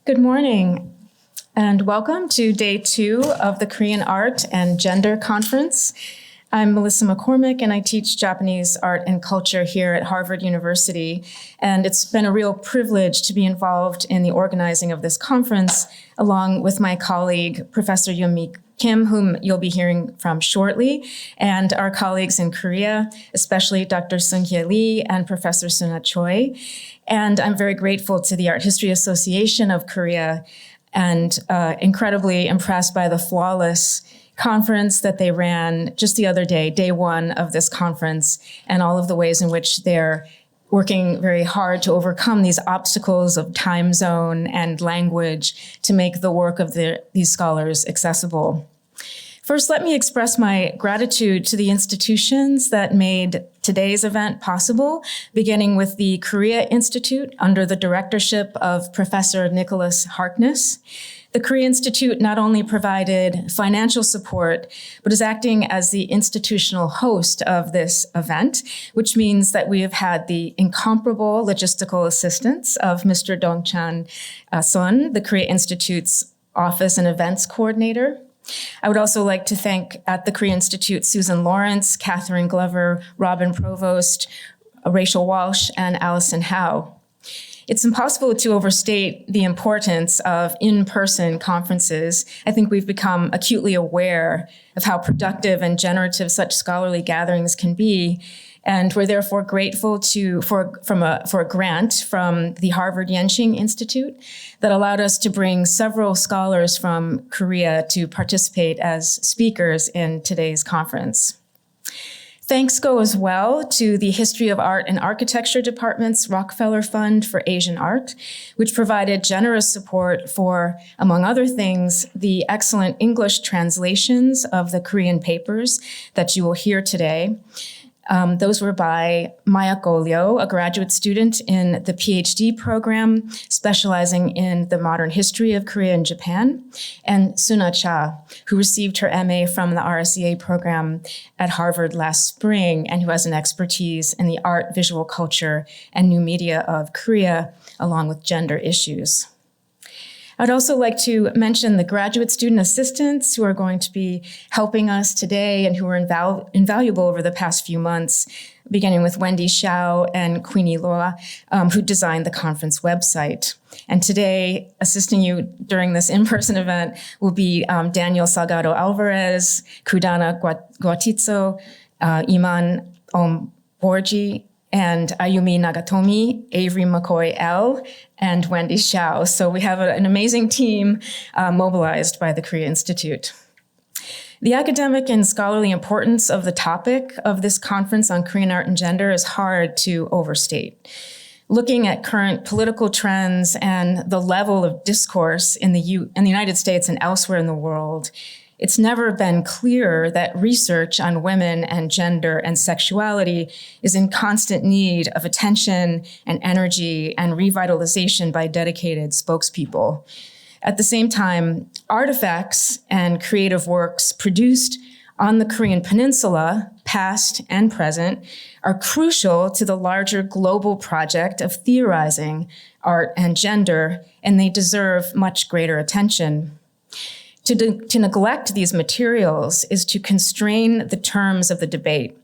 Good morning, and welcome to day 2 of the Korean Art and Gender Conference. I'm Melissa McCormick, and I teach Japanese art and culture here at Harvard University. And it's been a real privilege to be involved in the organizing of this conference, along with my colleague, Professor Youn-mi Kim, whom you'll be hearing from shortly, and our colleagues in Korea, especially Dr. Seung-hye Lee and Professor Suna Choi. And I'm very grateful to the Art History Association of Korea and incredibly impressed by the flawless conference that they ran just the other day, day 1 of this conference, and all of the ways in which they're working very hard to overcome these obstacles of time zone and language to make the work of these scholars accessible. First, let me express my gratitude to the institutions that made today's event possible, beginning with the Korea Institute under the directorship of Professor Nicholas Harkness. The Korea Institute not only provided financial support, but is acting as the institutional host of this event, which means that we have had the incomparable logistical assistance of Mr. Dong-chan Son, the Korea Institute's Office and Events Coordinator. I would also like to thank at the Korea Institute Susan Lawrence, Catherine Glover, Robin Provost, Rachel Walsh, and Allison Howe. It's impossible to overstate the importance of in-person conferences. I think we've become acutely aware of how productive and generative such scholarly gatherings can be. And we're therefore grateful for a grant from the Harvard Yenching Institute that allowed us to bring several scholars from Korea to participate as speakers in today's conference. Thanks go as well to the History of Art and Architecture Department's Rockefeller Fund for Asian Art, which provided generous support for, among other things, the excellent English translations of the Korean papers that you will hear today. Those were by Maya Golyo, a graduate student in the PhD program specializing in the modern history of Korea and Japan, and Suna Cha, who received her MA from the RSEA program at Harvard last spring and who has an expertise in the art, visual culture, and new media of Korea, along with gender issues. I'd also like to mention the graduate student assistants who are going to be helping us today and who were invaluable over the past few months, beginning with Wendy Xiao and Queenie Loa, who designed the conference website. And today, assisting you during this in-person event will be Daniel Salgado Alvarez, Kudana Guatitso, Iman Borgi, and Ayumi Nagatomi, Avery McCoy L., and Wendy Xiao. So we have an amazing team mobilized by the Korea Institute. The academic and scholarly importance of the topic of this conference on Korean art and gender is hard to overstate. Looking at current political trends and the level of discourse in the United States and elsewhere in the world, it's never been clearer that research on women and gender and sexuality is in constant need of attention and energy and revitalization by dedicated spokespeople. At the same time, artifacts and creative works produced on the Korean Peninsula, past and present, are crucial to the larger global project of theorizing art and gender, and they deserve much greater attention. To neglect these materials is to constrain the terms of the debate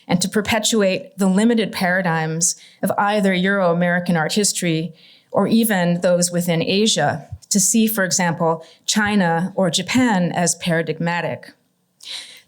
and to perpetuate the limited paradigms of either Euro-American art history or even those within Asia, to see, for example, China or Japan as paradigmatic.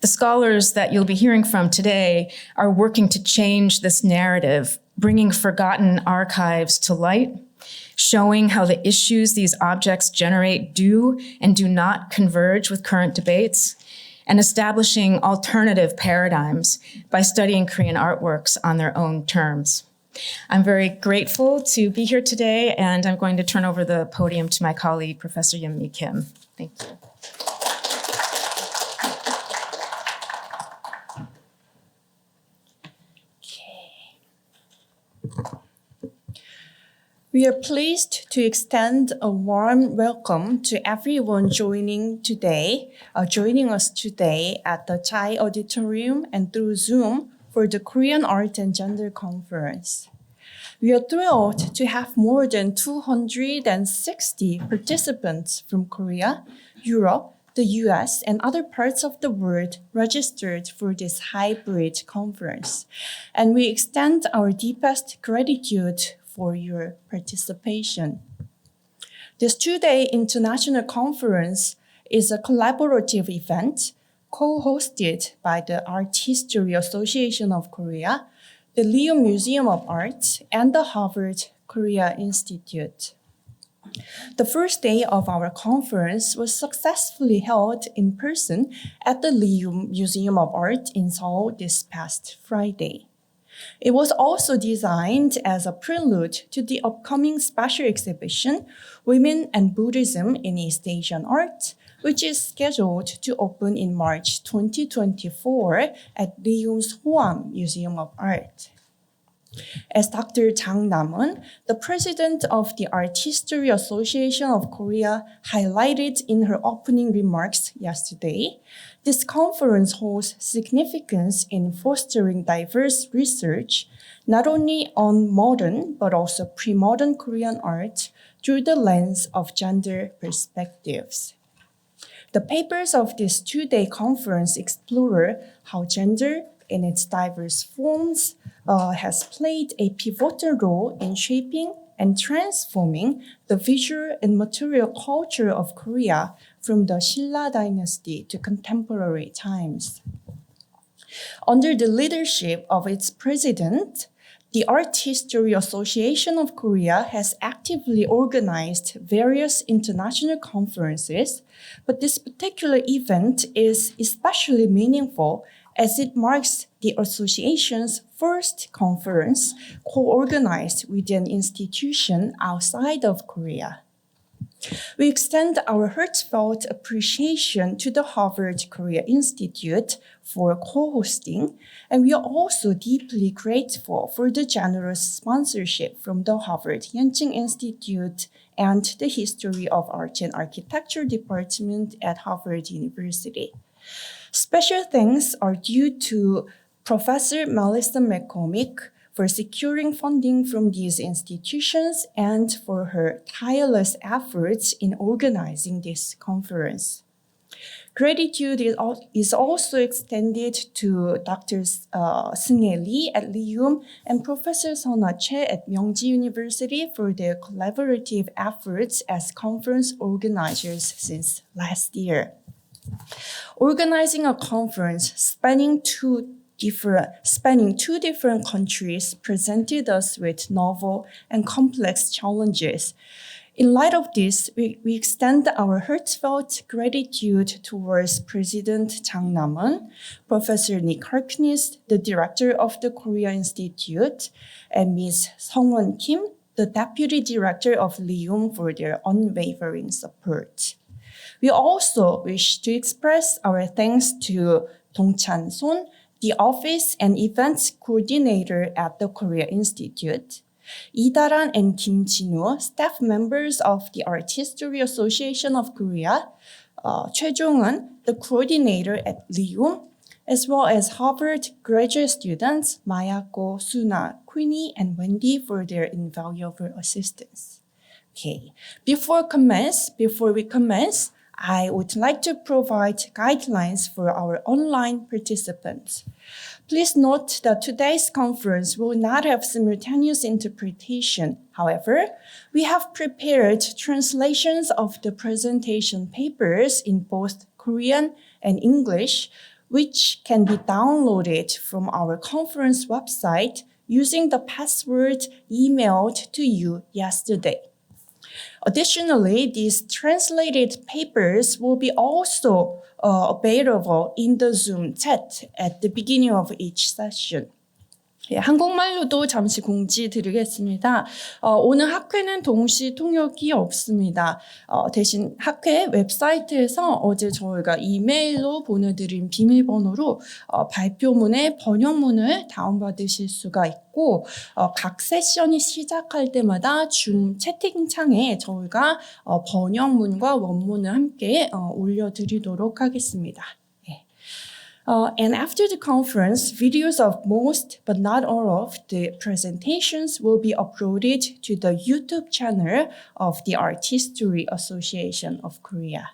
The scholars that you'll be hearing from today are working to change this narrative, bringing forgotten archives to light, showing how the issues these objects generate do and do not converge with current debates, and establishing alternative paradigms by studying Korean artworks on their own terms. I'm very grateful to be here today, and I'm going to turn over the podium to my colleague, Professor Youn-mi Kim. Thank you. We are pleased to extend a warm welcome to everyone joining us today at the Chai Auditorium and through Zoom for the Korean Art and Gender Conference. We are thrilled to have more than 260 participants from Korea, Europe, the US, and other parts of the world registered for this hybrid conference. And we extend our deepest gratitude for your participation. This two-day international conference is a collaborative event co-hosted by the Art History Association of Korea, the Leo Museum of Art, and the Harvard Korea Institute. The first day of our conference was successfully held in person at the Leo Museum of Art in Seoul this past Friday. It was also designed as a prelude to the upcoming special exhibition, Women and Buddhism in East Asian Art, which is scheduled to open in March 2024 at Leum's Hoam Museum of Art. As Dr. Jang Nam-eun, the president of the Art History Association of Korea, highlighted in her opening remarks yesterday, this conference holds significance in fostering diverse research, not only on modern but also pre-modern Korean art through the lens of gender perspectives. The papers of this two-day conference explore how gender, in its diverse forms, has played a pivotal role in shaping and transforming the visual and material culture of Korea from the Silla dynasty to contemporary times. Under the leadership of its president, the Art History Association of Korea has actively organized various international conferences, but this particular event is especially meaningful as it marks the association's first conference co-organized with an institution outside of Korea. We extend our heartfelt appreciation to the Harvard Korea Institute for co-hosting, and we are also deeply grateful for the generous sponsorship from the Harvard Yenching Institute and the History of Art and Architecture Department at Harvard University. Special thanks are due to Professor Melissa McCormick for securing funding from these institutions and for her tireless efforts in organizing this conference. Gratitude is also extended to Drs. Seung-Hae Lee at Leum and Professor Seona Choi at Myeongji University for their collaborative efforts as conference organizers since last year. Organizing a conference spanning two different countries presented us with novel and complex challenges. In light of this, we extend our heartfelt gratitude towards President Jang Nam-eun, Professor Nick Harkness, the director of the Korea Institute, and Ms. Sung-won Kim, the deputy director of Leum, for their unwavering support. We also wish to express our thanks to Dong Chan-son, the Office and Events Coordinator at the Korea Institute, Lee Da-ran and Kim Jin-woo, staff members of the Art History Association of Korea, Choi Jong-eun, the coordinator at Leum, as well as Harvard graduate students Mayako, Suna, Queenie, and Wendy for their invaluable assistance. Okay, before we commence, I would like to provide guidelines for our online participants. Please note that today's conference will not have simultaneous interpretation. However, we have prepared translations of the presentation papers in both Korean and English, which can be downloaded from our conference website using the password emailed to you yesterday. Additionally, these translated papers will be also available in the Zoom chat at the beginning of each session. 예, 한국말로도 잠시 공지 드리겠습니다. 오늘 학회는 동시 통역이 없습니다. 대신 학회 웹사이트에서 어제 저희가 이메일로 보내드린 비밀번호로 발표문의 번역문을 다운받으실 수가 있고 각 세션이 시작할 때마다 줌 채팅창에 저희가 번역문과 원문을 함께 올려드리도록 하겠습니다. And after the conference, videos of most, but not all of, the presentations will be uploaded to the YouTube channel of the Art History Association of Korea.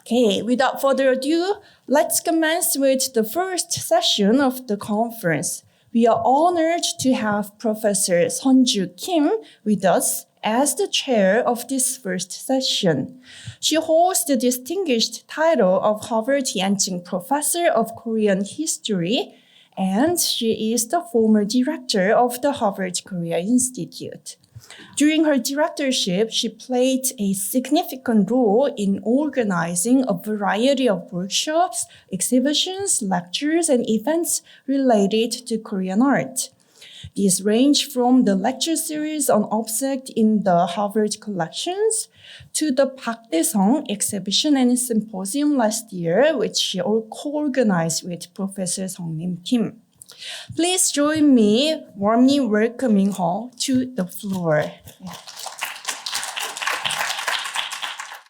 Okay, without further ado, let's commence with the first session of the conference. We are honored to have Professor Sunju Kim with us as the chair of this first session. She holds the distinguished title of Harvard Yanching Professor of Korean History, and she is the former director of the Harvard Korea Institute. During her directorship, she played a significant role in organizing a variety of workshops, exhibitions, lectures, and events related to Korean art. These range from the lecture series on objects in the Harvard collections to the Park Dae-sung exhibition and symposium last year, which she co-organized with Professor Sung-Lim Kim. Please join me warmly welcoming her to the floor.